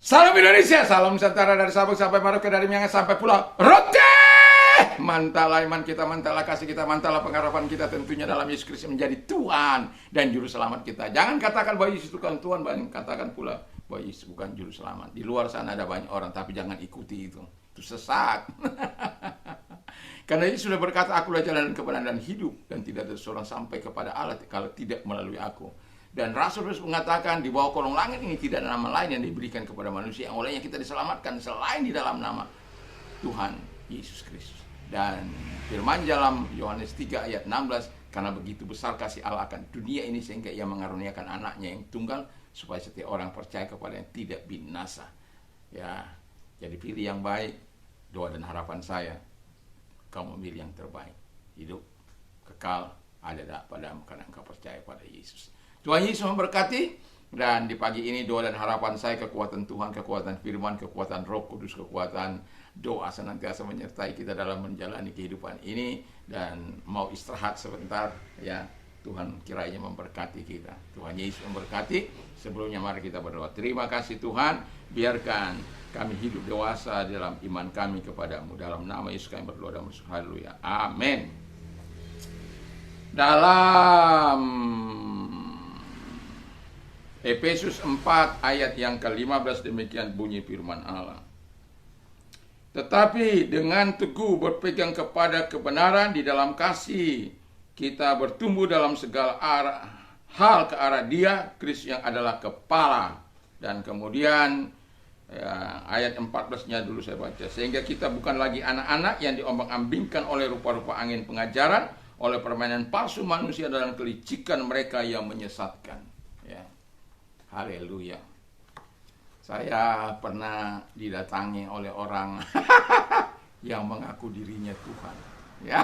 Salam Indonesia, salam Nusantara dari Sabang sampai Merauke, dari Miangas sampai Pulau Rote. Mantalah iman kita, mantalah kasih kita, mantalah pengharapan kita tentunya dalam Yesus Kristus menjadi Tuhan dan Juru Selamat kita. Jangan katakan bahwa Yesus itu bukan Tuhan, katakan pula bahwa Yesus bukan Juru Selamat. Di luar sana ada banyak orang, tapi jangan ikuti itu sesat. Karena Yesus sudah berkata, akulah jalan dan kebenaran dan hidup, dan tidak ada seorang sampai kepada Allah kalau tidak melalui aku. Dan Rasul mengatakan di bawah kolong langit ini tidak ada nama lain yang diberikan kepada manusia yang olehnya kita diselamatkan selain di dalam nama Tuhan Yesus Kristus. Dan firman dalam Yohanes 3 ayat 16, karena begitu besar kasih Allah akan dunia ini sehingga ia mengaruniakan anaknya yang tunggal supaya setiap orang percaya kepada yang tidak binasa. Ya, jadi pilih yang baik. Doa dan harapan saya, kamu memilih yang terbaik. Hidup kekal ada padamu karena engkau percaya pada Yesus. Tuhan Yesus memberkati. Dan di pagi ini doa dan harapan saya, kekuatan Tuhan, kekuatan firman, kekuatan Roh Kudus, kekuatan doa senantiasa menyertai kita dalam menjalani kehidupan ini. Dan mau istirahat sebentar, ya, Tuhan kiranya memberkati kita. Tuhan Yesus memberkati. Sebelumnya mari kita berdoa. Terima kasih Tuhan, biarkan kami hidup dewasa dalam iman kami kepadamu. Dalam nama Yesus kami berdoa dan bersyukur. Haleluya. Amin. Dalam Efesus 4 ayat yang ke-15 demikian bunyi firman Allah. Tetapi dengan teguh berpegang kepada kebenaran di dalam kasih, kita bertumbuh dalam segala hal ke arah Dia, Kristus yang adalah kepala. Dan kemudian ya, ayat 14-nya dulu saya baca. Sehingga kita bukan lagi anak-anak yang diombang-ambingkan oleh rupa-rupa angin pengajaran, oleh permainan palsu manusia dalam kelicikan mereka yang menyesatkan. Ya. Haleluya. Saya pernah didatangi oleh orang yang mengaku dirinya Tuhan. Ya.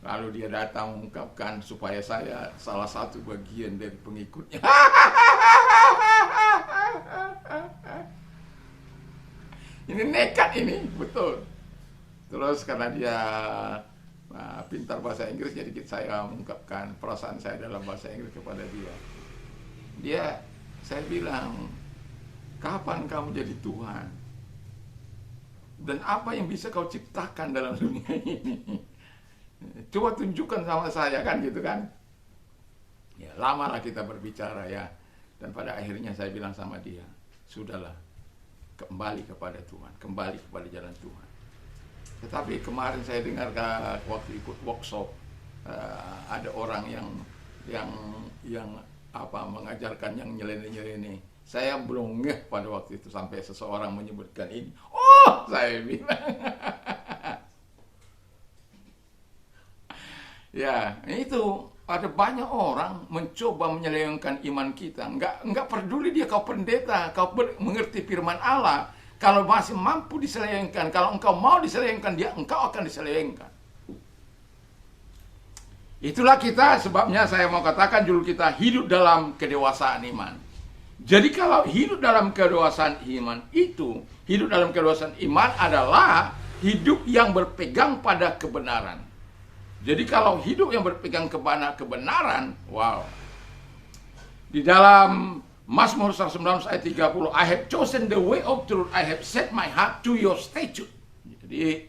Lalu dia datang mengungkapkan supaya saya salah satu bagian dari pengikutnya. Ini nekat ini, betul. Terus karena dia pintar bahasa Inggris, jadi saya mengungkapkan perasaan saya dalam bahasa Inggris kepada dia. Saya bilang, kapan kamu jadi Tuhan? Dan apa yang bisa kau ciptakan dalam dunia ini? Coba tunjukkan sama saya, kan gitu kan. Ya, lamalah kita berbicara ya. Dan pada akhirnya saya bilang sama dia, sudahlah, kembali kepada Tuhan, kembali kepada jalan Tuhan. Tetapi kemarin saya dengar waktu ikut workshop, ada orang yang mengajarkan yang nyeleneh-nyeleneh. Saya belum ngeh pada waktu itu sampai seseorang menyebutkan ini. Oh, saya bilang. Ya, itu ada banyak orang mencoba menyelewengkan iman kita. Enggak peduli dia kau pendeta, kau mengerti firman Allah. Kalau masih mampu diselewengkan, kalau engkau mau diselewengkan, engkau akan diselewengkan. Itulah kita, sebabnya saya mau katakan dulu kita hidup dalam kedewasaan iman. Jadi kalau hidup dalam kedewasaan iman itu, hidup dalam kedewasaan iman adalah hidup yang berpegang pada kebenaran. Jadi kalau hidup yang berpegang kepada kebenaran, wow. Di dalam Mazmur 119 ayat 30, I have chosen the way of truth, I have set my heart to your statute. Jadi,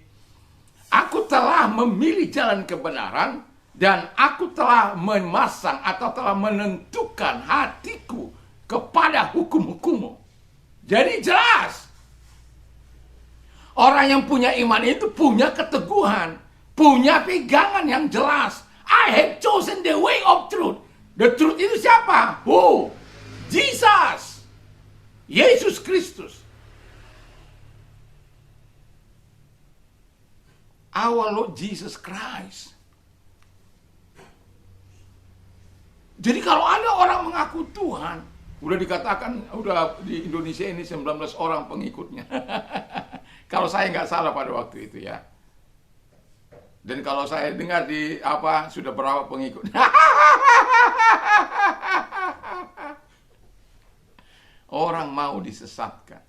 aku telah memilih jalan kebenaran, dan aku telah memasang atau telah menentukan hatiku kepada hukum-hukummu. Jadi jelas, orang yang punya iman itu punya keteguhan, punya pegangan yang jelas. I have chosen the way of truth. The truth itu siapa? Who? Jesus, Yesus Kristus, our Lord Jesus Christ. Jadi kalau ada orang mengaku Tuhan, udah dikatakan, udah di Indonesia ini 19 orang pengikutnya. Kalau saya nggak salah pada waktu itu ya. Dan kalau saya dengar sudah berapa pengikut. Orang mau disesatkan.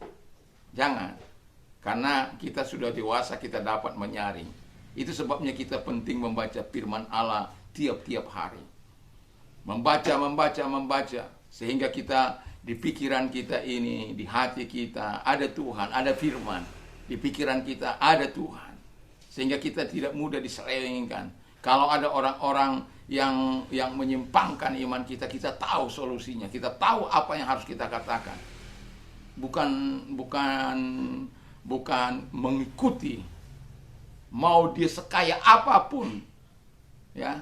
Jangan. Karena kita sudah dewasa, kita dapat menyaring. Itu sebabnya kita penting membaca firman Allah tiap-tiap hari. Membaca. Sehingga kita, di pikiran kita ini, di hati kita ada Tuhan, ada firman. Di pikiran kita ada Tuhan. Sehingga kita tidak mudah diselewengkan. Kalau ada orang-orang yang menyimpangkan iman kita, kita tahu solusinya, kita tahu apa yang harus kita katakan. Bukan mengikuti, mau dia sekaya apapun, ya.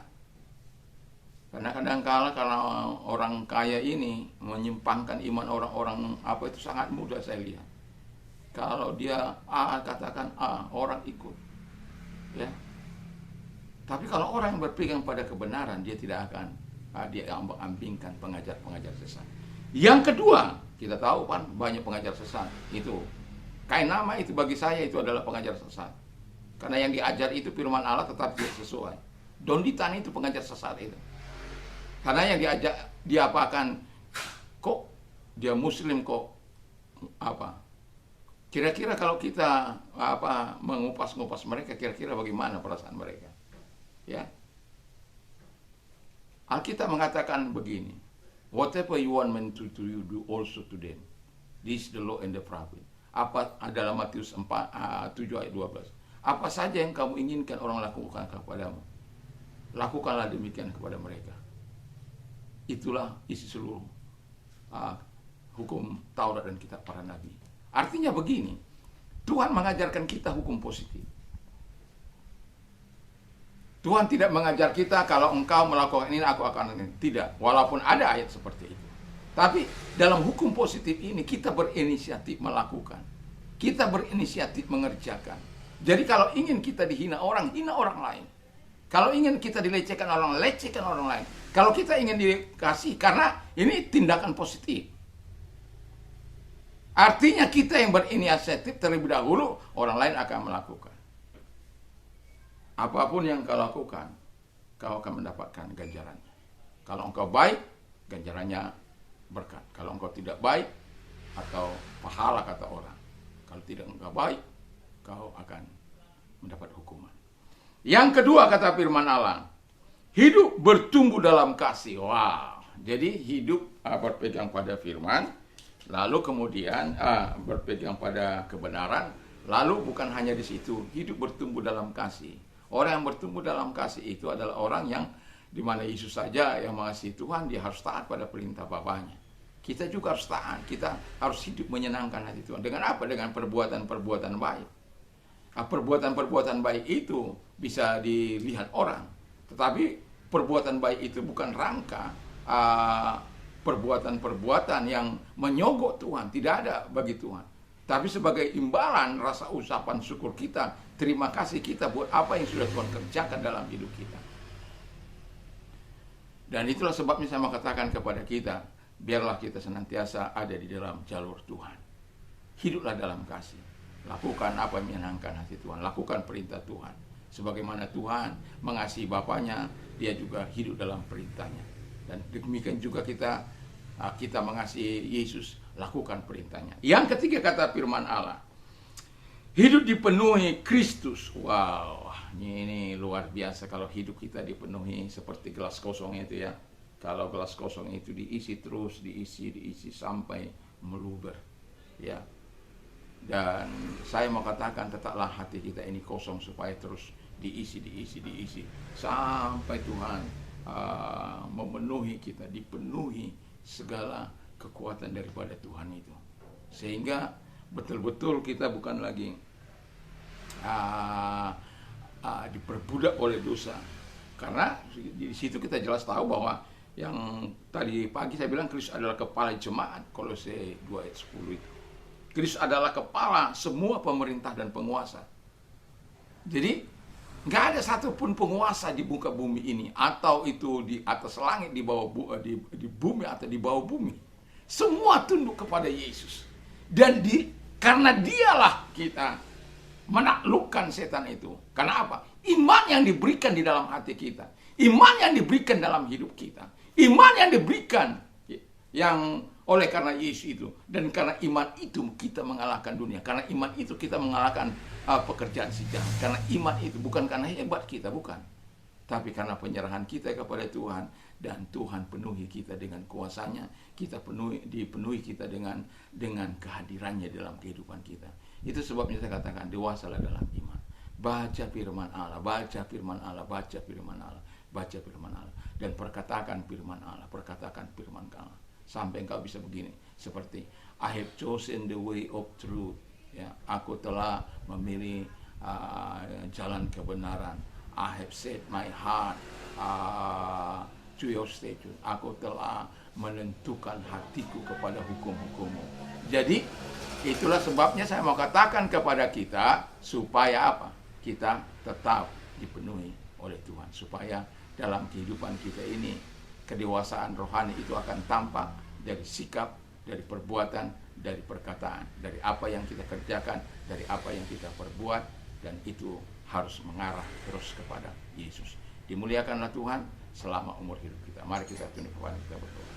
Karena kadang-kala kalau orang kaya ini menyimpangkan iman orang-orang apa itu sangat mudah saya lihat. Kalau dia A katakan A, orang ikut, ya. Tapi kalau orang yang berpegang pada kebenaran, dia tidak akan dia ambing-ambingkan pengajar-pengajar sesat. Yang kedua, kita tahu kan banyak pengajar sesat. Itu kain nama itu bagi saya itu adalah pengajar sesat. Karena yang diajar itu firman Allah tetap tidak sesuai. Donditan itu pengajar sesat itu. Karena yang dia apakan, kok dia muslim kok apa? Kira-kira kalau kita mengupas-ngupas mereka, kira-kira bagaimana perasaan mereka? Ya. Alkitab mengatakan begini, whatever you want men to you, do also to them. This is the law and the prophet. Apa adalah Matius 7 ayat 12. Apa saja yang kamu inginkan orang lakukan kepadamu, lakukanlah demikian kepada mereka. Itulah isi seluruh hukum Taurat dan kitab para nabi. Artinya begini, Tuhan mengajarkan kita hukum positif. Tuhan tidak mengajar kita kalau engkau melakukan ini aku akan ini. Tidak, walaupun ada ayat seperti itu. Tapi dalam hukum positif ini kita berinisiatif melakukan. Kita berinisiatif mengerjakan. Jadi kalau ingin kita dihina orang, hina orang lain. Kalau ingin kita dilecehkan orang, lecehkan orang lain. Kalau kita ingin dikasih, karena ini tindakan positif. Artinya kita yang berinisiatif terlebih dahulu, orang lain akan melakukan. Apapun yang kau lakukan, kau akan mendapatkan ganjarannya. Kalau engkau baik, ganjarannya berkat. Kalau engkau tidak baik, atau pahala kata orang. Kalau tidak engkau baik, kau akan mendapat hukuman. Yang kedua kata firman Allah, hidup bertumbuh dalam kasih. Wow. Jadi hidup berpegang pada firman, lalu kemudian berpegang pada kebenaran, lalu bukan hanya di situ, hidup bertumbuh dalam kasih. Orang yang bertumbuh dalam kasih itu adalah orang yang dimana Yesus saja yang mengasihi Tuhan, dia harus taat pada perintah Bapaknya. Kita juga harus taat, kita harus hidup menyenangkan hati Tuhan. Dengan apa? Dengan perbuatan-perbuatan baik. Perbuatan-perbuatan baik itu bisa dilihat orang, tetapi perbuatan baik itu bukan rangka perbuatan-perbuatan yang menyogok Tuhan, tidak ada bagi Tuhan. Tapi sebagai imbalan rasa ucapan syukur kita, terima kasih kita buat apa yang sudah Tuhan kerjakan dalam hidup kita. Dan itulah sebabnya saya mau katakan kepada kita, biarlah kita senantiasa ada di dalam jalur Tuhan. Hiduplah dalam kasih. Lakukan apa yang menyenangkan hati Tuhan. Lakukan perintah Tuhan. Sebagaimana Tuhan mengasihi Bapaknya, dia juga hidup dalam perintahnya. Dan demikian juga kita mengasihi Yesus, lakukan perintahnya. Yang ketiga kata firman Allah, hidup dipenuhi Kristus. Wow, ini luar biasa kalau hidup kita dipenuhi seperti gelas kosong itu ya. Kalau gelas kosong itu diisi terus, diisi sampai meluber. Ya. Dan saya mau katakan tetaplah hati kita ini kosong supaya terus diisi sampai Tuhan memenuhi kita, dipenuhi segala kekuatan daripada Tuhan itu, sehingga betul-betul kita bukan lagi diperbudak oleh dosa. Karena di situ kita jelas tahu bahwa yang tadi pagi saya bilang Kristus adalah kepala jemaat, Kolose 2 ayat 10 itu. Kristus adalah kepala semua pemerintah dan penguasa. Jadi nggak ada satupun penguasa di muka bumi ini, atau itu di atas langit, di bawah di bumi atau di bawah bumi. Semua tunduk kepada Yesus. Dan karena dialah kita menaklukkan setan itu. Karena apa? Iman yang diberikan di dalam hati kita. Iman yang diberikan dalam hidup kita. Iman yang diberikan yang oleh karena Yesus itu. Dan karena iman itu kita mengalahkan dunia. Karena iman itu kita mengalahkan pekerjaan si jahat. Karena iman itu bukan karena hebat kita, bukan. Tapi karena penyerahan kita kepada Tuhan. dan Tuhan penuhi kita dengan kuasa-Nya, dipenuhi kita dengan kehadirannya dalam kehidupan kita. Itu sebabnya saya katakan dewasalah dalam iman. Baca firman Allah, baca firman Allah, baca firman Allah, baca firman Allah, dan perkatakan firman Allah, perkatakan firman Allah, sampai engkau bisa begini, seperti I have chosen the way of truth. Ya, aku telah memilih jalan kebenaran. I have set my heart to your statute. Aku telah menentukan hatiku kepada hukum-hukummu. Jadi itulah sebabnya saya mau katakan kepada kita, supaya apa? Kita tetap dipenuhi oleh Tuhan, supaya dalam kehidupan kita ini kedewasaan rohani itu akan tampak dari sikap, dari perbuatan, dari perkataan, dari apa yang kita kerjakan, dari apa yang kita perbuat, dan itu harus mengarah terus kepada Yesus. Dimuliakanlah Tuhan selama umur hidup kita. Mari kita tunduk kepala kita berdoa.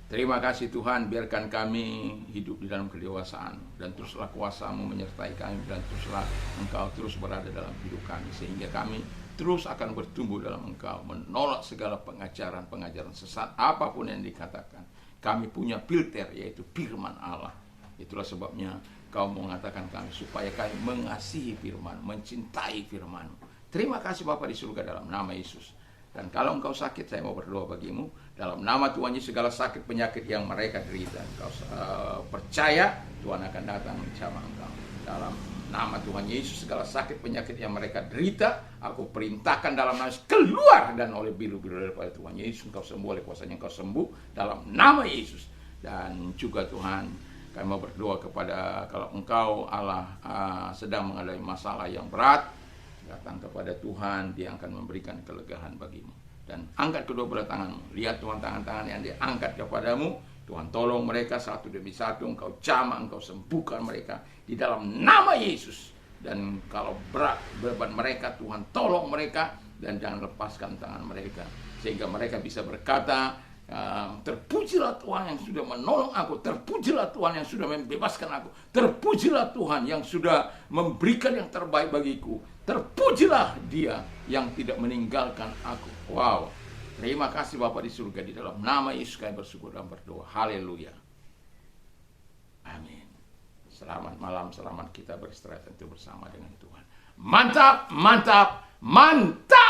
Terima kasih Tuhan, biarkan kami hidup di dalam kedewasaan, dan teruslah kuasa-Mu menyertai kami, dan teruslah Engkau terus berada dalam hidup kami, sehingga kami terus akan bertumbuh dalam Engkau, menolak segala pengajaran sesat apapun yang dikatakan. Kami punya filter, yaitu firman Allah. Itulah sebabnya Kau mengatakan kami supaya kami mengasihi firman, mencintai firman. Terima kasih Bapa di surga, dalam nama Yesus. Dan kalau engkau sakit, saya mau berdoa bagimu, dalam nama Tuhan Yesus, segala sakit penyakit yang mereka derita, engkau percaya Tuhan akan datang menjamah engkau. Dalam nama Tuhan Yesus, segala sakit penyakit yang mereka derita, aku perintahkan dalam nama Yesus, keluar, dan oleh bilu-bilu daripada Tuhan Yesus engkau sembuh, oleh kuasanya engkau sembuh dalam nama Yesus. Dan juga Tuhan, kami mau berdoa kepada, kalau engkau Allah sedang mengalami masalah yang berat, datang kepada Tuhan, Dia akan memberikan kelegaan bagimu. Dan angkat kedua belah tanganmu, lihat Tuhan tangan-tangan yang diangkat kepadamu. Tuhan tolong mereka satu demi satu, engkau jamah, engkau sembuhkan mereka di dalam nama Yesus. Dan kalau berat beban mereka, Tuhan tolong mereka, dan jangan lepaskan tangan mereka, sehingga mereka bisa berkata, terpujilah Tuhan yang sudah menolong aku, terpujilah Tuhan yang sudah membebaskan aku, terpujilah Tuhan yang sudah memberikan yang terbaik bagiku, terpujilah Dia yang tidak meninggalkan aku. Wow, terima kasih Bapa di surga, di dalam nama Yesus kami bersyukur dan berdoa. Haleluya, amin. Selamat malam, selamat kita beristirahat tentu bersama dengan Tuhan. Mantap, mantap, mantap.